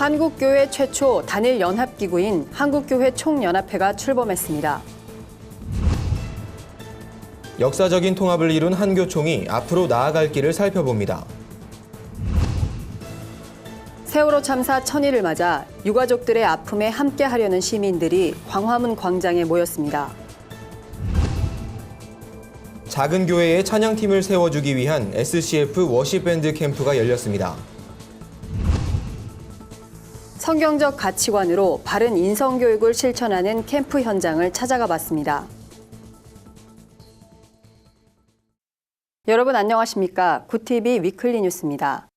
한국교회 최초 단일 연합기구인 한국교회 총연합회가 출범했습니다. 역사적인 통합을 이룬 한교총이 앞으로 나아갈 길을 살펴봅니다. 세월호 참사 1000일을 맞아 유가족들의 아픔에 함께하려는 시민들이 광화문 광장에 모였습니다. 작은 교회에 찬양팀을 세워주기 위한 SCF 워십밴드 캠프가 열렸습니다. 성경적 가치관으로 바른 인성교육을 실천하는 캠프 현장을 찾아가 봤습니다. 여러분 안녕하십니까? 굿TV 위클리 뉴스입니다.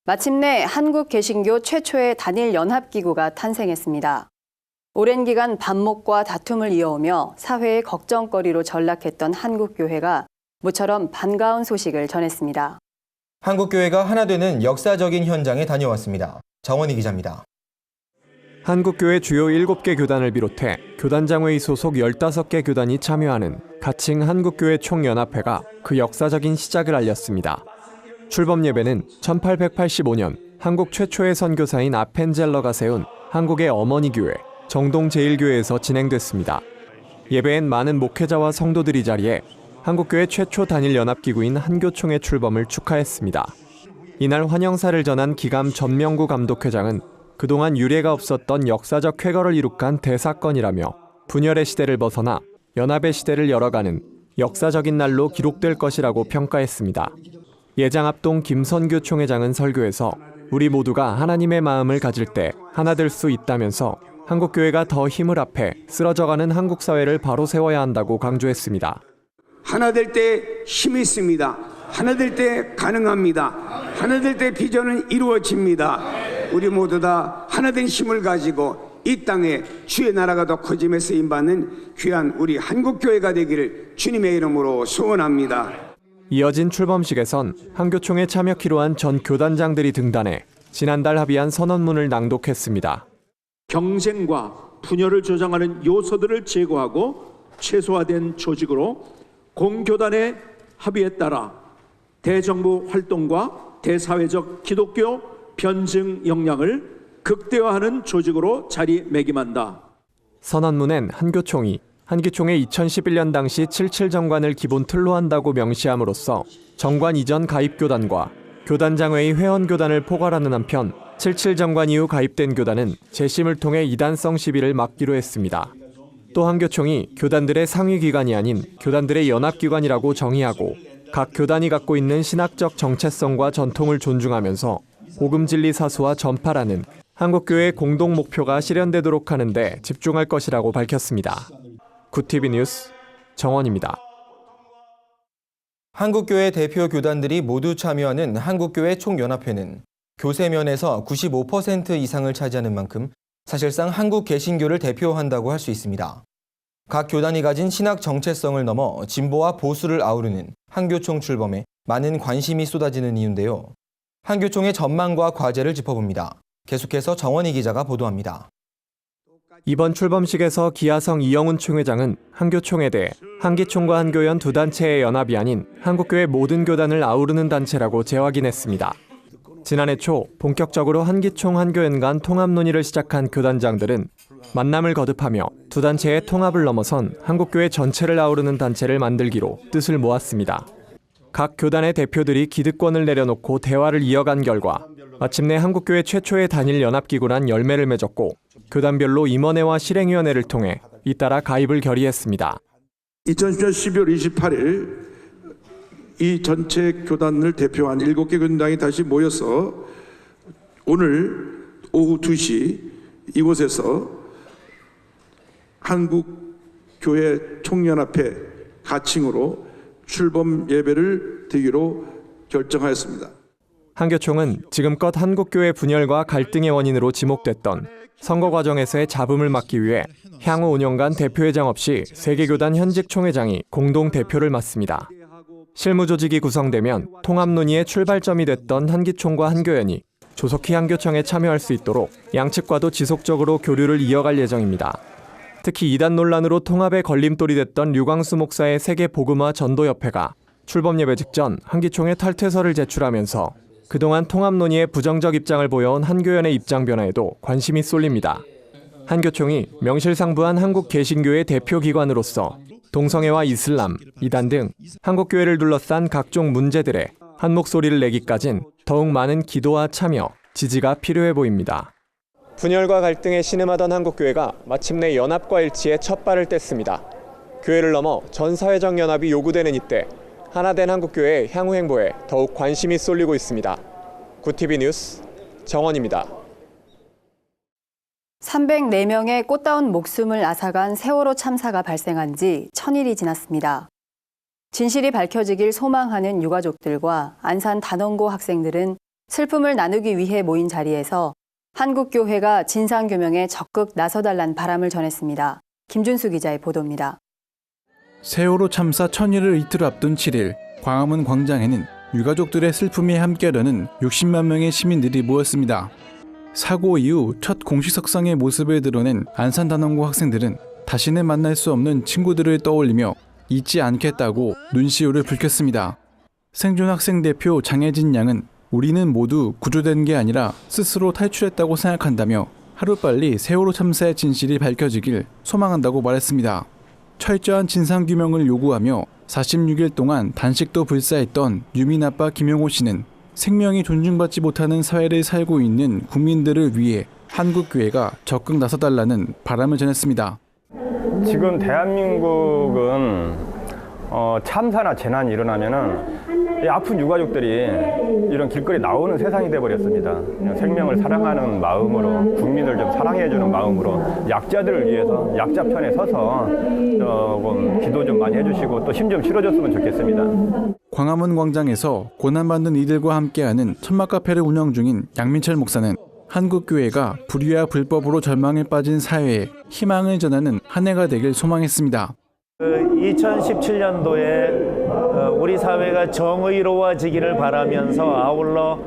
마침내 한국 개신교 최초의 단일 연합기구가 탄생했습니다. 오랜 기간 반목과 다툼을 이어오며 사회의 걱정거리로 전락했던 한국교회가 모처럼 반가운 소식을 전했습니다. 한국교회가 하나 되는 역사적인 현장에 다녀왔습니다. 정원희 기자입니다. 한국교회 주요 7개 교단을 비롯해 교단장회의 소속 15개 교단이 참여하는 가칭 한국교회 총연합회가 그 역사적인 시작을 알렸습니다. 출범 예배는 1885년 한국 최초의 선교사인 아펜젤러가 세운 한국의 어머니 교회 정동제일교회에서 진행됐습니다. 예배엔 많은 목회자와 성도들이 자리해 한국교회 최초 단일 연합기구인 한교총의 출범을 축하했습니다. 이날 환영사를 전한 기감 전명구 감독회장은 그동안 유례가 없었던 역사적 쾌거를 이룩한 대사건이라며 분열의 시대를 벗어나 연합의 시대를 열어가는 역사적인 날로 기록될 것이라고 평가했습니다. 예장합동 김선규 총회장은 설교에서 우리 모두가 하나님의 마음을 가질 때 하나 될 수 있다면서 한국교회가 더 힘을 합해 쓰러져가는 한국 사회를 바로 세워야 한다고 강조했습니다. 하나 될 때 힘이 있습니다. 하나 될 때 가능합니다. 하나 될 때 비전은 이루어집니다. 우리 모두 다 하나된 힘을 가지고 이 땅에 주의 나라가 더 커짐에 쓰임받는 귀한 우리 한국교회가 되기를 주님의 이름으로 소원합니다. 이어진 출범식에선 한교총에 참여키로 한 전 교단장들이 등단해 지난달 합의한 선언문을 낭독했습니다. 경쟁과 분열을 조장하는 요소들을 제거하고 최소화된 조직으로 공교단의 합의에 따라 대정부 활동과 대사회적 기독교 변증 역량을 극대화하는 조직으로 자리매김한다. 선언문엔 한교총이 한기총의 2011년 당시 77 정관을 기본 틀로 한다고 명시함으로써 정관 이전 가입교단과 교단장회의 회원교단을 포괄하는 한편 77 정관 이후 가입된 교단은 재심을 통해 이단성 시비를 막기로 했습니다. 또 한교총이 교단들의 상위기관이 아닌 교단들의 연합기관이라고 정의하고 각 교단이 갖고 있는 신학적 정체성과 전통을 존중하면서 복음진리 사수와 전파라는 한국교회의 공동 목표가 실현되도록 하는 데 집중할 것이라고 밝혔습니다. 굿TV 뉴스 정원입니다. 한국교회 대표 교단들이 모두 참여하는 한국교회 총연합회는 교세면에서 95% 이상을 차지하는 만큼 사실상 한국 개신교를 대표한다고 할 수 있습니다. 각 교단이 가진 신학 정체성을 넘어 진보와 보수를 아우르는 한교총 출범에 많은 관심이 쏟아지는 이유인데요. 한교총의 전망과 과제를 짚어봅니다. 계속해서 정원희 기자가 보도합니다. 이번 출범식에서 기하성 이영훈 총회장은 한교총에 대해 한기총과 한교연 두 단체의 연합이 아닌 한국교회 모든 교단을 아우르는 단체라고 재확인했습니다. 지난해 초 본격적으로 한기총 한교연 간 통합 논의를 시작한 교단장들은 만남을 거듭하며 두 단체의 통합을 넘어선 한국교회 전체를 아우르는 단체를 만들기로 뜻을 모았습니다. 각 교단의 대표들이 기득권을 내려놓고 대화를 이어간 결과 마침내 한국교회 최초의 단일 연합기구란 열매를 맺었고 교단별로 임원회와 실행위원회를 통해 잇따라 가입을 결의했습니다. 2010년 12월 28일 이 전체 교단을 대표한 7개 교단이 다시 모여서 오늘 오후 2시 이곳에서 한국교회 총연합회 가칭으로 출범 예배를 드리기로 결정하였습니다. 한교총은 지금껏 한국교회 분열과 갈등의 원인으로 지목됐던 선거 과정에서의 잡음을 막기 위해 향후 5년간 대표회장 없이 3개 교단 현직 총회장이 공동 대표를 맡습니다. 실무조직이 구성되면 통합 논의의 출발점이 됐던 한기총과 한교연이 조속히 한교총에 참여할 수 있도록 양측과도 지속적으로 교류를 이어갈 예정입니다. 특히 이단 논란으로 통합의 걸림돌이 됐던 류광수 목사의 세계 복음화 전도협회가 출범 예배 직전 한기총에 탈퇴서를 제출하면서 그동안 통합 논의에 부정적 입장을 보여온 한교연의 입장 변화에도 관심이 쏠립니다. 한교총이 명실상부한 한국 개신교의 대표 기관으로서 동성애와 이슬람, 이단 등 한국교회를 둘러싼 각종 문제들에 한 목소리를 내기까진 더욱 많은 기도와 참여, 지지가 필요해 보입니다. 분열과 갈등에 신음하던 한국교회가 마침내 연합과 일치에 첫 발을 뗐습니다. 교회를 넘어 전 사회적 연합이 요구되는 이때 하나된 한국교회의 향후 행보에 더욱 관심이 쏠리고 있습니다. 구TV 뉴스 정원입니다. 304명의 꽃다운 목숨을 앗아간 세월호 참사가 발생한 지 1000일이 지났습니다. 진실이 밝혀지길 소망하는 유가족들과 안산 단원고 학생들은 슬픔을 나누기 위해 모인 자리에서 한국교회가 진상규명에 적극 나서달란 바람을 전했습니다. 김준수 기자의 보도입니다. 세월호 참사 1000일을 이틀 앞둔 7일, 광화문 광장에는 유가족들의 슬픔에 함께하려는 60만 명의 시민들이 모였습니다. 사고 이후 첫 공식 석상의 모습을 드러낸 안산단원고 학생들은 다시는 만날 수 없는 친구들을 떠올리며 잊지 않겠다고 눈시울을 붉혔습니다. 생존 학생 대표 장혜진 양은 우리는 모두 구조된 게 아니라 스스로 탈출했다고 생각한다며 하루빨리 세월호 참사의 진실이 밝혀지길 소망한다고 말했습니다. 철저한 진상규명을 요구하며 46일 동안 단식도 불사했던 유민 아빠 김용호 씨는 생명이 존중받지 못하는 사회를 살고 있는 국민들을 위해 한국교회가 적극 나서달라는 바람을 전했습니다. 지금 대한민국은 참사나 재난이 일어나면은 이 아픈 유가족들이 이런 길거리 나오는 세상이 돼버렸습니다. 생명을 사랑하는 마음으로, 국민을 좀 사랑해주는 마음으로 약자들을 위해서 약자 편에 서서 조금 기도 좀 많이 해주시고 또 힘 좀 실어줬으면 좋겠습니다. 광화문 광장에서 고난받는 이들과 함께하는 천막 카페를 운영 중인 양민철 목사는 한국교회가 불의와 불법으로 절망에 빠진 사회에 희망을 전하는 한 해가 되길 소망했습니다. 2017년도에 우리 사회가 정의로워지기를 바라면서 아울러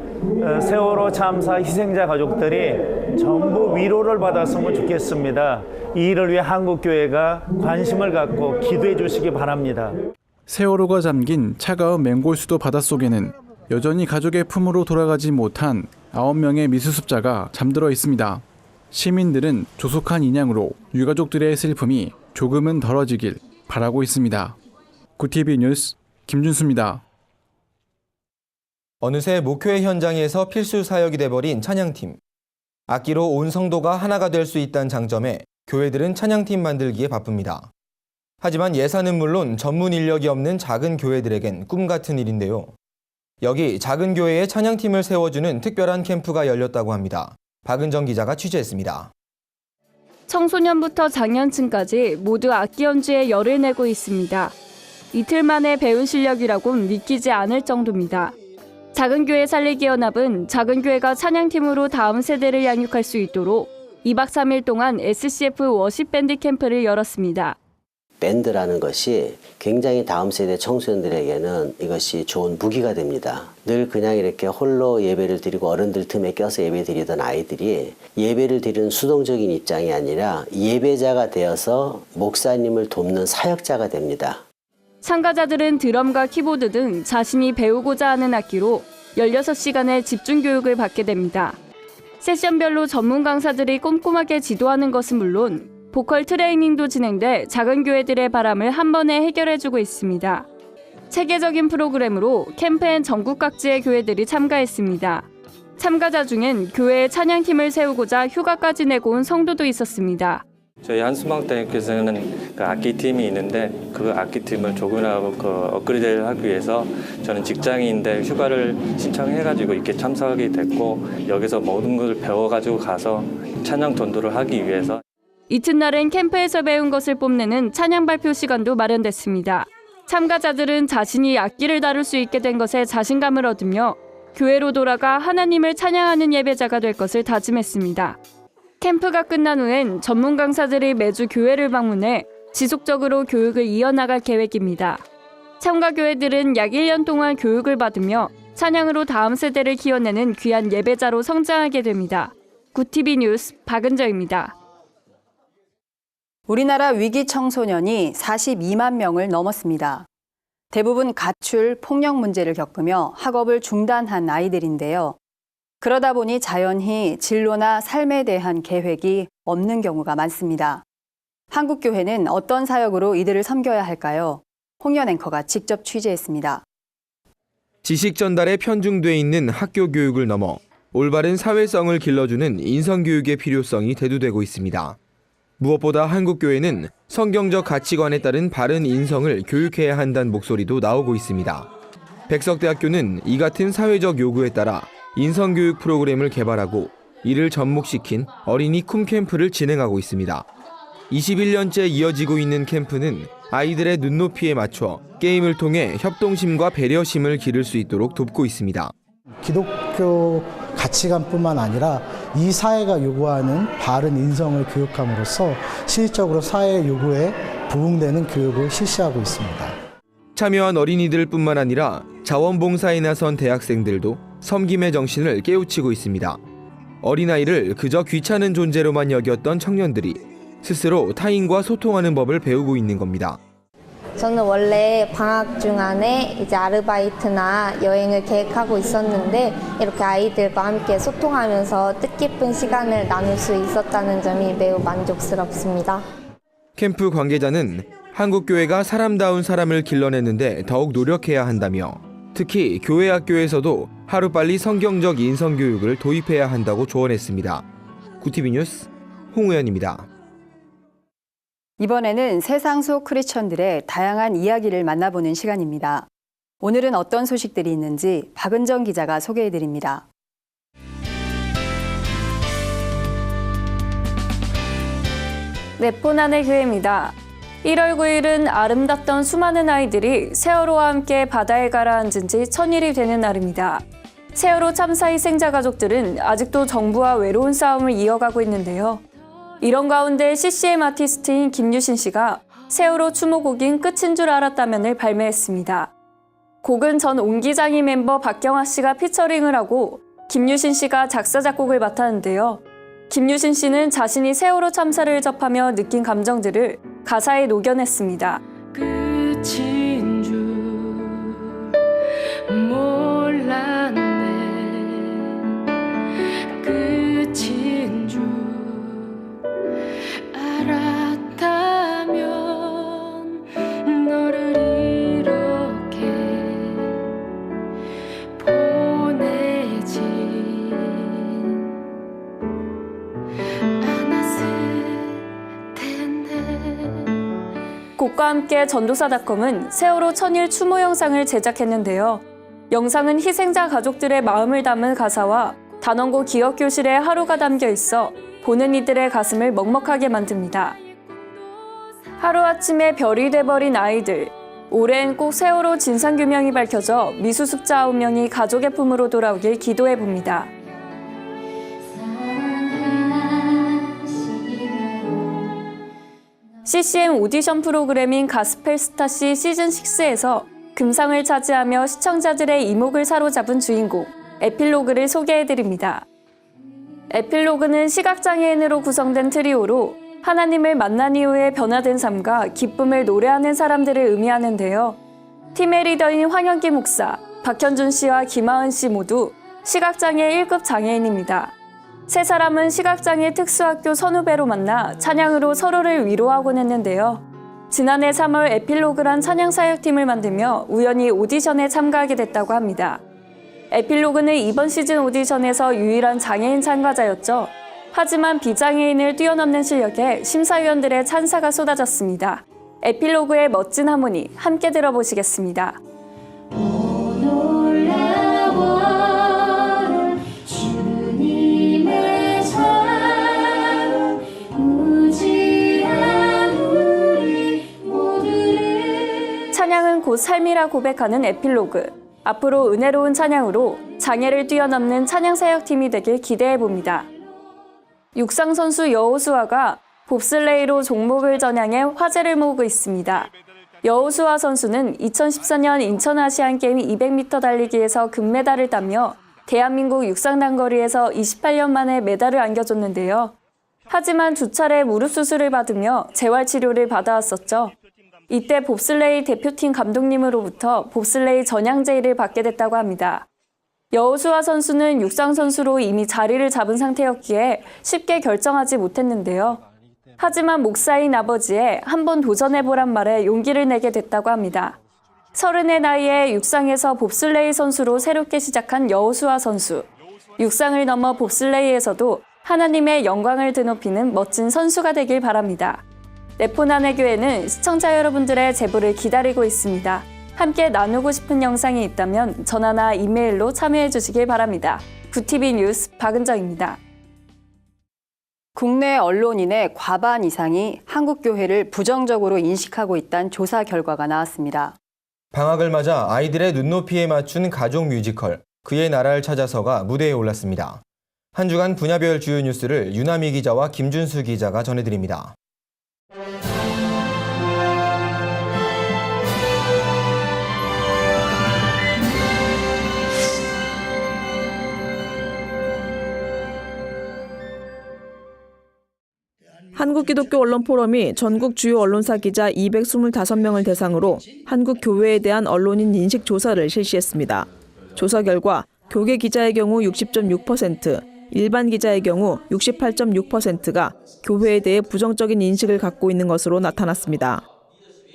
세월호 참사 희생자 가족들이 전부 위로를 받았으면 좋겠습니다. 이 일을 위해 한국교회가 관심을 갖고 기도해 주시기 바랍니다. 세월호가 잠긴 차가운 맹골수도 바닷속에는 여전히 가족의 품으로 돌아가지 못한 9명의 미수습자가 잠들어 있습니다. 시민들은 조속한 인양으로 유가족들의 슬픔이 조금은 덜어지길 바라고 있습니다. 구TV 뉴스 김준수입니다. 어느새 목회 현장에서 필수 사역이 돼버린 찬양팀. 악기로 온 성도가 하나가 될 수 있다는 장점에 교회들은 찬양팀 만들기에 바쁩니다. 하지만 예산은 물론 전문 인력이 없는 작은 교회들에겐 꿈 같은 일인데요. 여기 작은 교회에 찬양팀을 세워주는 특별한 캠프가 열렸다고 합니다. 박은정 기자가 취재했습니다. 청소년부터 장년층까지 모두 악기 연주에 열을 내고 있습니다. 이틀 만에 배운 실력이라곤 믿기지 않을 정도입니다. 작은 교회 살리기 연합은 작은 교회가 찬양팀으로 다음 세대를 양육할 수 있도록 2박 3일 동안 SCF 워십 밴드 캠프를 열었습니다. 밴드라는 것이 굉장히 다음 세대 청소년들에게는 이것이 좋은 무기가 됩니다. 늘 그냥 이렇게 홀로 예배를 드리고 어른들 틈에 껴서 예배 드리던 아이들이 예배를 드리는 수동적인 입장이 아니라 예배자가 되어서 목사님을 돕는 사역자가 됩니다. 참가자들은 드럼과 키보드 등 자신이 배우고자 하는 악기로 16시간의 집중 교육을 받게 됩니다. 세션별로 전문 강사들이 꼼꼼하게 지도하는 것은 물론 보컬 트레이닝도 진행돼 작은 교회들의 바람을 한 번에 해결해주고 있습니다. 체계적인 프로그램으로 캠페인 전국 각지의 교회들이 참가했습니다. 참가자 중엔 교회의 찬양팀을 세우고자 휴가까지 내고 온 성도도 있었습니다. 저희 한수망대학교에서는 그 악기팀이 있는데 그 악기팀을 조금이라도 업그레이드를 하기 위해서 저는 직장인인데 휴가를 신청해가지고 이렇게 참석하게 됐고 여기서 모든 것을 배워가지고 가서 찬양 전도를 하기 위해서 이튿날엔 캠프에서 배운 것을 뽐내는 찬양 발표 시간도 마련됐습니다. 참가자들은 자신이 악기를 다룰 수 있게 된 것에 자신감을 얻으며 교회로 돌아가 하나님을 찬양하는 예배자가 될 것을 다짐했습니다. 캠프가 끝난 후엔 전문 강사들이 매주 교회를 방문해 지속적으로 교육을 이어나갈 계획입니다. 참가 교회들은 약 1년 동안 교육을 받으며 찬양으로 다음 세대를 키워내는 귀한 예배자로 성장하게 됩니다. 구TV 뉴스 박은정입니다. 우리나라 위기 청소년이 42만 명을 넘었습니다. 대부분 가출, 폭력 문제를 겪으며 학업을 중단한 아이들인데요. 그러다 보니 자연히 진로나 삶에 대한 계획이 없는 경우가 많습니다. 한국교회는 어떤 사역으로 이들을 섬겨야 할까요? 홍연 앵커가 직접 취재했습니다. 지식 전달에 편중돼 있는 학교 교육을 넘어 올바른 사회성을 길러주는 인성교육의 필요성이 대두되고 있습니다. 무엇보다 한국교회는 성경적 가치관에 따른 바른 인성을 교육해야 한다는 목소리도 나오고 있습니다. 백석대학교는 이 같은 사회적 요구에 따라 인성교육 프로그램을 개발하고 이를 접목시킨 어린이 쿰캠프를 진행하고 있습니다. 21년째 이어지고 있는 캠프는 아이들의 눈높이에 맞춰 게임을 통해 협동심과 배려심을 기를 수 있도록 돕고 있습니다. 기독교 가치관뿐만 아니라 이 사회가 요구하는 바른 인성을 교육함으로써 실질적으로 사회 요구에 부응되는 교육을 실시하고 있습니다. 참여한 어린이들뿐만 아니라 자원봉사에 나선 대학생들도 섬김의 정신을 깨우치고 있습니다. 어린아이를 그저 귀찮은 존재로만 여겼던 청년들이 스스로 타인과 소통하는 법을 배우고 있는 겁니다. 저는 원래 방학 중간에 이제 아르바이트나 여행을 계획하고 있었는데 이렇게 아이들과 함께 소통하면서 뜻깊은 시간을 나눌 수 있었다는 점이 매우 만족스럽습니다. 캠프 관계자는 한국교회가 사람다운 사람을 길러내는데 더욱 노력해야 한다며 특히 교회 학교에서도 하루빨리 성경적 인성교육을 도입해야 한다고 조언했습니다. 구티비 뉴스 홍우연입니다. 이번에는 세상 속 크리스천들의 다양한 이야기를 만나보는 시간입니다. 오늘은 어떤 소식들이 있는지 박은정 기자가 소개해드립니다. 네포난의 교회입니다. 1월 9일은 아름답던 수많은 아이들이 세월호와 함께 바다에 가라앉은 지 1000일이 되는 날입니다. 세월호 참사 희생자 가족들은 아직도 정부와 외로운 싸움을 이어가고 있는데요. 이런 가운데 CCM 아티스트인 김유신 씨가 세월호 추모곡인 끝인 줄 알았다면을 발매했습니다. 곡은 전 옹기장이 멤버 박경아 씨가 피처링을 하고 김유신 씨가 작사 작곡을 맡았는데요. 김유신 씨는 자신이 세월호 참사를 접하며 느낀 감정들을 가사에 녹여냈습니다. 끝인 줄 몰랐네. 끝인 줄 알았다면 너를 이렇게 보내지 않았을 텐데. 곡과 함께 전도사닷컴은 세월호 1000일 추모 영상을 제작했는데요. 영상은 희생자 가족들의 마음을 담은 가사와 단원고 기억교실의 하루가 담겨 있어 보는 이들의 가슴을 먹먹하게 만듭니다. 하루아침에 별이 돼버린 아이들. 올해엔 꼭 세월호 진상규명이 밝혀져 미수습자 9명이 가족의 품으로 돌아오길 기도해봅니다. CCM 오디션 프로그램인 가스펠스타씨 시즌6에서 금상을 차지하며 시청자들의 이목을 사로잡은 주인공, 에필로그를 소개해드립니다. 에필로그는 시각장애인으로 구성된 트리오로 하나님을 만난 이후에 변화된 삶과 기쁨을 노래하는 사람들을 의미하는데요. 팀의 리더인 황현기 목사, 박현준 씨와 김하은 씨 모두 시각장애 1급 장애인입니다. 세 사람은 시각장애 특수학교 선후배로 만나 찬양으로 서로를 위로하곤 했는데요. 지난해 3월 에필로그란 찬양사역팀을 만들며 우연히 오디션에 참가하게 됐다고 합니다. 에필로그는 이번 시즌 오디션에서 유일한 장애인 참가자였죠. 하지만 비장애인을 뛰어넘는 실력에 심사위원들의 찬사가 쏟아졌습니다. 에필로그의 멋진 하모니 함께 들어보시겠습니다. 찬양은 곧 삶이라 고백하는 에필로그. 앞으로 은혜로운 찬양으로 장애를 뛰어넘는 찬양사역팀이 되길 기대해봅니다. 육상선수 여호수아가 봅슬레이로 종목을 전향해 화제를 모으고 있습니다. 여호수아 선수는 2014년 인천 아시안게임 200m 달리기에서 금메달을 따며 대한민국 육상 단거리에서 28년 만에 메달을 안겨줬는데요. 하지만 두 차례 무릎 수술을 받으며 재활치료를 받아왔었죠. 이때 봅슬레이 대표팀 감독님으로부터 봅슬레이 전향 제의를 받게 됐다고 합니다. 여우수아 선수는 육상 선수로 이미 자리를 잡은 상태였기에 쉽게 결정하지 못했는데요. 하지만 목사인 아버지의 한번 도전해보란 말에 용기를 내게 됐다고 합니다. 30의 나이에 육상에서 봅슬레이 선수로 새롭게 시작한 여우수아 선수. 육상을 넘어 봅슬레이에서도 하나님의 영광을 드높이는 멋진 선수가 되길 바랍니다. 네포난의 시청자 여러분들의 제보를 기다리고 있습니다. 함께 나누고 싶은 영상이 있다면 전화나 이메일로 참여해 주시길 바랍니다. 구TV 뉴스 박은정입니다. 국내 언론인의 과반 이상이 한국교회를 부정적으로 인식하고 있다는 조사 결과가 나왔습니다. 방학을 맞아 아이들의 눈높이에 맞춘 가족 뮤지컬 그의 나라를 찾아서가 무대에 올랐습니다. 한 주간 분야별 주요 뉴스를 유나미 기자와 김준수 기자가 전해드립니다. 한국기독교 언론포럼이 전국 주요 언론사 기자 225명을 대상으로 한국 교회에 대한 언론인 인식 조사를 실시했습니다. 조사 결과 교계 기자의 경우 60.6%, 일반 기자의 경우 68.6%가 교회에 대해 부정적인 인식을 갖고 있는 것으로 나타났습니다.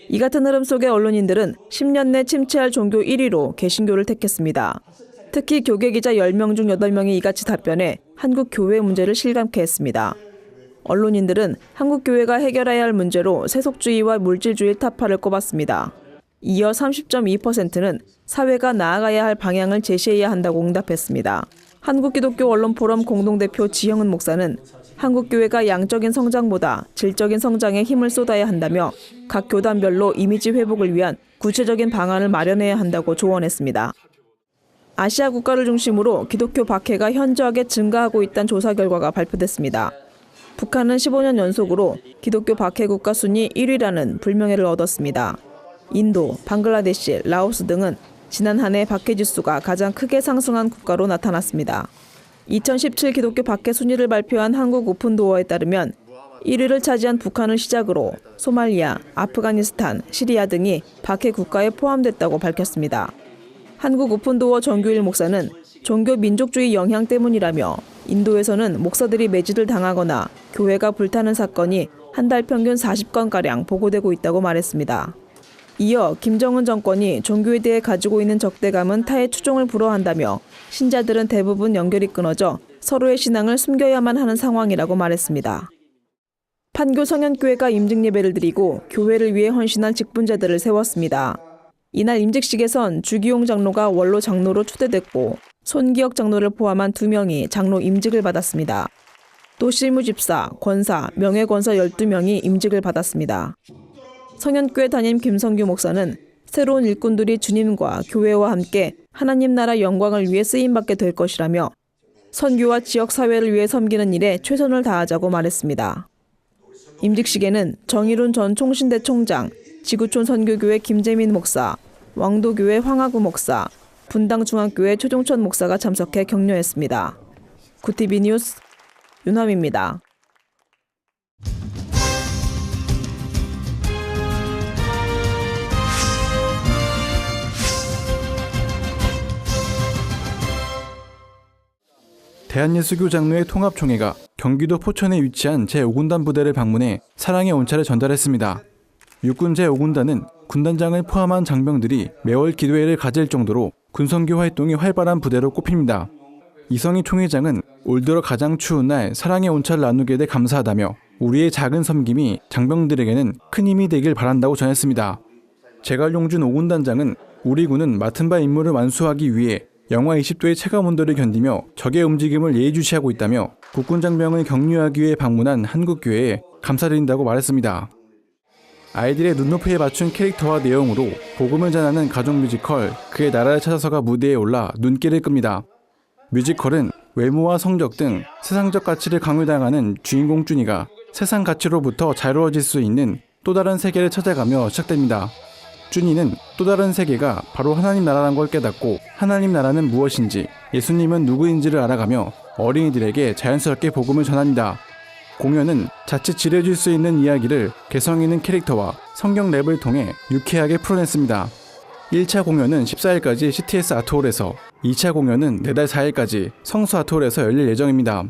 이 같은 흐름 속에 언론인들은 10년 내 침체할 종교 1위로 개신교를 택했습니다. 특히 교계 기자 10명 중 8명이 이같이 답변해 한국 교회 문제를 실감케 했습니다. 언론인들은 한국 교회가 해결해야 할 문제로 세속주의와 물질주의 타파를 꼽았습니다. 이어 30.2%는 사회가 나아가야 할 방향을 제시해야 한다고 응답했습니다. 한국기독교 언론포럼 공동대표 지형은 목사는 한국 교회가 양적인 성장보다 질적인 성장에 힘을 쏟아야 한다며 각 교단별로 이미지 회복을 위한 구체적인 방안을 마련해야 한다고 조언했습니다. 아시아 국가를 중심으로 기독교 박해가 현저하게 증가하고 있다는 조사 결과가 발표됐습니다. 북한은 15년 연속으로 기독교 박해 국가 순위 1위라는 불명예를 얻었습니다. 인도, 방글라데시, 라오스 등은 지난 한 해 박해 지수가 가장 크게 상승한 국가로 나타났습니다. 2017 기독교 박해 순위를 발표한 한국 오픈도어에 따르면 1위를 차지한 북한을 시작으로 소말리아, 아프가니스탄, 시리아 등이 박해 국가에 포함됐다고 밝혔습니다. 한국 오픈도어 정규일 목사는 종교 민족주의 영향 때문이라며 인도에서는 목사들이 매질을 당하거나 교회가 불타는 사건이 한 달 평균 40건가량 보고되고 있다고 말했습니다. 이어 김정은 정권이 종교에 대해 가지고 있는 적대감은 타의 추종을 불허한다며 신자들은 대부분 연결이 끊어져 서로의 신앙을 숨겨야만 하는 상황이라고 말했습니다. 판교 성현교회가 임직 예배를 드리고 교회를 위해 헌신한 직분자들을 세웠습니다. 이날 임직식에선 주기용 장로가 원로 장로로 초대됐고 손기혁 장로를 포함한 2명이 장로 임직을 받았습니다. 또 실무집사, 권사, 명예권사 12명이 임직을 받았습니다. 성현교회 담임 김성규 목사는 새로운 일꾼들이 주님과 교회와 함께 하나님 나라 영광을 위해 쓰임받게 될 것이라며 선교와 지역사회를 위해 섬기는 일에 최선을 다하자고 말했습니다. 임직식에는 정일훈 전 총신대 총장, 지구촌 선교교회 김재민 목사, 왕도교회 황하구 목사, 분당중앙교회 최종천 목사가 참석해 격려했습니다. 구TV 뉴스 윤함입니다. 대한예수교 장로회 통합총회가 경기도 포천에 위치한 제5군단 부대를 방문해 사랑의 온차를 전달했습니다. 육군 제5군단은 군단장을 포함한 장병들이 매월 기도회를 가질 정도로 군선교 활동이 활발한 부대로 꼽힙니다. 이성희 총회장은 올 들어 가장 추운 날 사랑의 온차를 나누게 돼 감사하다며 우리의 작은 섬김이 장병들에게는 큰 힘이 되길 바란다고 전했습니다. 제갈용준 5군단장은 우리 군은 맡은 바 임무를 완수하기 위해 영하 20도의 체감 온도를 견디며 적의 움직임을 예의주시하고 있다며 국군 장병을 격려하기 위해 방문한 한국교회에 감사드린다고 말했습니다. 아이들의 눈높이에 맞춘 캐릭터와 내용으로 복음을 전하는 가족 뮤지컬 그의 나라를 찾아서가 무대에 올라 눈길을 끕니다. 뮤지컬은 외모와 성적 등 세상적 가치를 강요당하는 주인공 준이가 세상 가치로부터 자유로워질 수 있는 또 다른 세계를 찾아가며 시작됩니다. 준이는 또 다른 세계가 바로 하나님 나라란 걸 깨닫고 하나님 나라는 무엇인지 예수님은 누구인지를 알아가며 어린이들에게 자연스럽게 복음을 전합니다. 공연은 자칫 지레질 수 있는 이야기를 개성 있는 캐릭터와 성경 랩을 통해 유쾌하게 풀어냈습니다. 1차 공연은 14일까지 CTS 아트홀에서, 2차 공연은 내달 4일까지 성수 아트홀에서 열릴 예정입니다.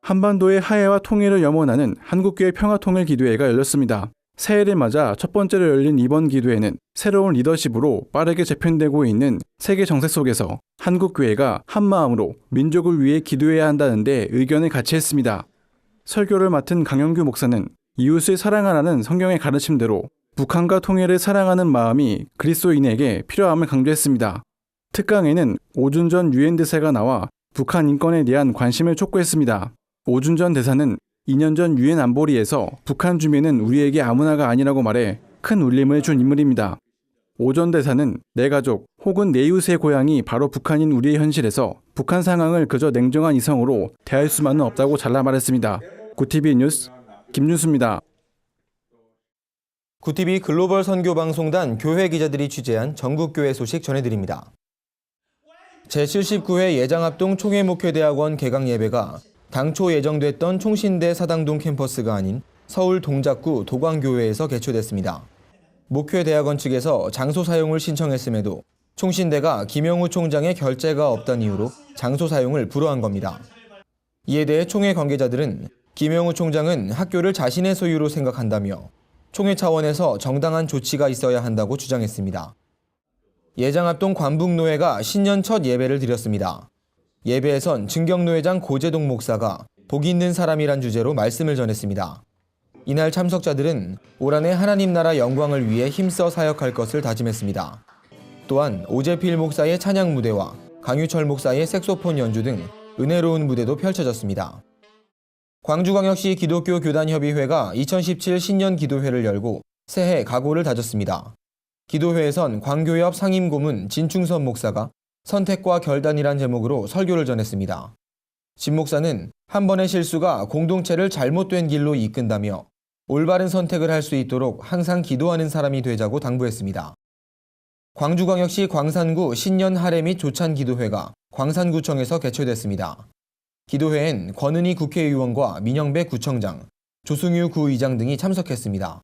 한반도의 화해와 통일을 염원하는 한국교회 평화통일기도회가 열렸습니다. 새해를 맞아 첫 번째로 열린 이번 기도회는 새로운 리더십으로 빠르게 재편되고 있는 세계 정세 속에서 한국교회가 한마음으로 민족을 위해 기도해야 한다는 데 의견을 같이 했습니다. 설교를 맡은 강영규 목사는 이웃을 사랑하라는 성경의 가르침대로 북한과 통일을 사랑하는 마음이 그리스도인에게 필요함을 강조했습니다. 특강에는 오준전 유엔 대사가 나와 북한 인권에 대한 관심을 촉구했습니다. 오준전 대사는 2년 전 유엔 안보리에서 북한 주민은 우리에게 아무나가 아니라고 말해 큰 울림을 준 인물입니다. 오 전 대사는 내 가족 혹은 내 이웃의 고향이 바로 북한인 우리의 현실에서 북한 상황을 그저 냉정한 이성으로 대할 수만은 없다고 잘라 말했습니다. 구TV 뉴스 김윤수입니다. 구TV 글로벌 선교방송단 교회 기자들이 취재한 전국교회 소식 전해드립니다. 제79회 예장합동 총회목회대학원 개강 예배가 당초 예정됐던 총신대 사당동 캠퍼스가 아닌 서울 동작구 도광교회에서 개최됐습니다. 목회대학원 측에서 장소 사용을 신청했음에도 총신대가 김영우 총장의 결재가 없다는 이유로 장소 사용을 불허한 겁니다. 이에 대해 총회 관계자들은 김영우 총장은 학교를 자신의 소유로 생각한다며 총회 차원에서 정당한 조치가 있어야 한다고 주장했습니다. 예장합동 관북노회가 신년 첫 예배를 드렸습니다. 예배에선 증경노회장 고재동 목사가 복 있는 사람이란 주제로 말씀을 전했습니다. 이날 참석자들은 올 한해 하나님 나라 영광을 위해 힘써 사역할 것을 다짐했습니다. 또한 오재필 목사의 찬양 무대와 강유철 목사의 색소폰 연주 등 은혜로운 무대도 펼쳐졌습니다. 광주광역시 기독교 교단협의회가 2017 신년 기도회를 열고 새해 각오를 다졌습니다. 기도회에선 광교협 상임고문 진충선 목사가 선택과 결단이란 제목으로 설교를 전했습니다. 진 목사는 한 번의 실수가 공동체를 잘못된 길로 이끈다며 올바른 선택을 할 수 있도록 항상 기도하는 사람이 되자고 당부했습니다. 광주광역시 광산구 신년 할애 및 조찬 기도회가 광산구청에서 개최됐습니다. 기도회엔 권은희 국회의원과 민영배 구청장, 조승유 구의장 등이 참석했습니다.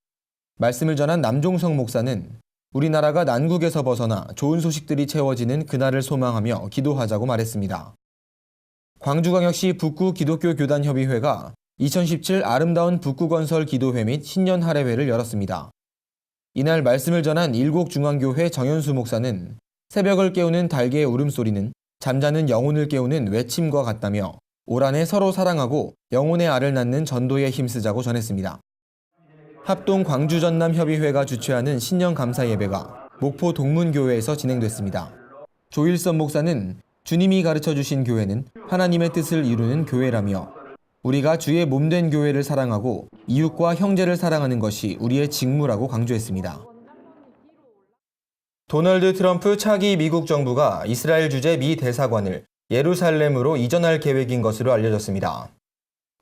말씀을 전한 남종성 목사는 우리나라가 난국에서 벗어나 좋은 소식들이 채워지는 그날을 소망하며 기도하자고 말했습니다. 광주광역시 북구 기독교 교단협의회가 2017 아름다운 북구건설 기도회 및 신년 할애회를 열었습니다. 이날 말씀을 전한 일곡중앙교회 정현수 목사는 새벽을 깨우는 달개의 울음소리는 잠자는 영혼을 깨우는 외침과 같다며 올 한해 서로 사랑하고 영혼의 알을 낳는 전도에 힘쓰자고 전했습니다. 합동 광주전남협의회가 주최하는 신년 감사 예배가 목포 동문교회에서 진행됐습니다. 조일선 목사는 주님이 가르쳐 주신 교회는 하나님의 뜻을 이루는 교회라며 우리가 주의 몸된 교회를 사랑하고 이웃과 형제를 사랑하는 것이 우리의 직무라고 강조했습니다. 도널드 트럼프 차기 미국 정부가 이스라엘 주재 미 대사관을 예루살렘으로 이전할 계획인 것으로 알려졌습니다.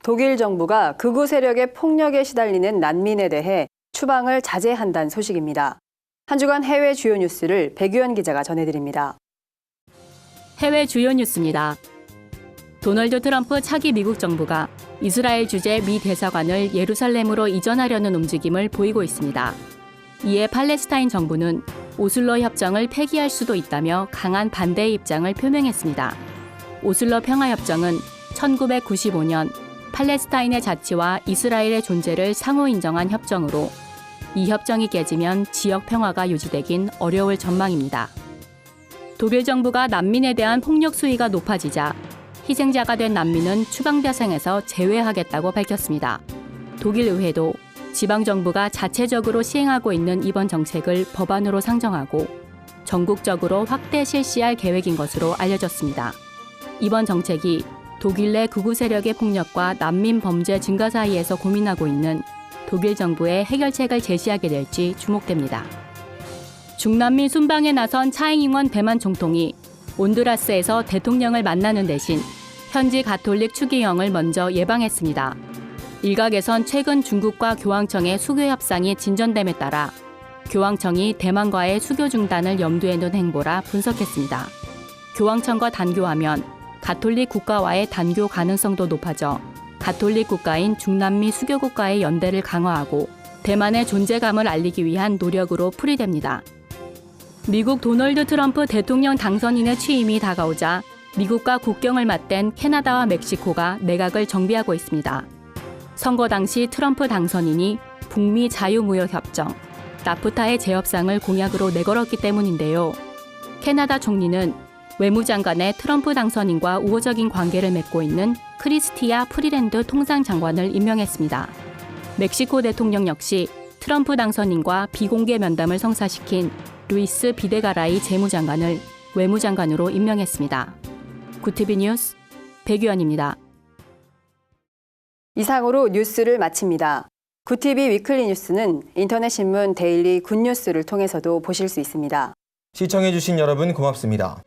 독일 정부가 극우 세력의 폭력에 시달리는 난민에 대해 추방을 자제한다는 소식입니다. 한 주간 해외 주요 뉴스를 백유연 기자가 전해드립니다. 해외 주요 뉴스입니다. 도널드 트럼프 차기 미국 정부가 이스라엘 주재 미 대사관을 예루살렘으로 이전하려는 움직임을 보이고 있습니다. 이에 팔레스타인 정부는 오슬로 협정을 폐기할 수도 있다며 강한 반대의 입장을 표명했습니다. 오슬로 평화협정은 1995년 팔레스타인의 자치와 이스라엘의 존재를 상호 인정한 협정으로 이 협정이 깨지면 지역 평화가 유지되긴 어려울 전망입니다. 독일 정부가 난민에 대한 폭력 수위가 높아지자 희생자가 된 난민은 추방 대상에서 제외하겠다고 밝혔습니다. 독일 의회도 지방정부가 자체적으로 시행하고 있는 이번 정책을 법안으로 상정하고 전국적으로 확대 실시할 계획인 것으로 알려졌습니다. 이번 정책이 독일 내 극우 세력의 폭력과 난민 범죄 증가 사이에서 고민하고 있는 독일 정부의 해결책을 제시하게 될지 주목됩니다. 중난민 순방에 나선 차잉잉원 대만 총통이 온두라스에서 대통령을 만나는 대신 현지 가톨릭 추기경을 먼저 예방했습니다. 일각에선 최근 중국과 교황청의 수교 협상이 진전됨에 따라 교황청이 대만과의 수교 중단을 염두에 둔 행보라 분석했습니다. 교황청과 단교하면 가톨릭 국가와의 단교 가능성도 높아져 가톨릭 국가인 중남미 수교 국가의 연대를 강화하고 대만의 존재감을 알리기 위한 노력으로 풀이됩니다. 미국 도널드 트럼프 대통령 당선인의 취임이 다가오자 미국과 국경을 맞댄 캐나다와 멕시코가 내각을 정비하고 있습니다. 선거 당시 트럼프 당선인이 북미 자유무역협정, 나프타의 재협상을 공약으로 내걸었기 때문인데요. 캐나다 총리는 외무장관의 트럼프 당선인과 우호적인 관계를 맺고 있는 크리스티아 프리랜드 통상장관을 임명했습니다. 멕시코 대통령 역시 트럼프 당선인과 비공개 면담을 성사시킨 루이스 비데가라이 재무장관을 외무장관으로 임명했습니다. 구티비 뉴스 백유연입니다. 이상으로 뉴스를 마칩니다. 구티비 위클리 뉴스는 인터넷 신문 데일리 굿뉴스를 통해서도 보실 수 있습니다. 시청해주신 여러분 고맙습니다.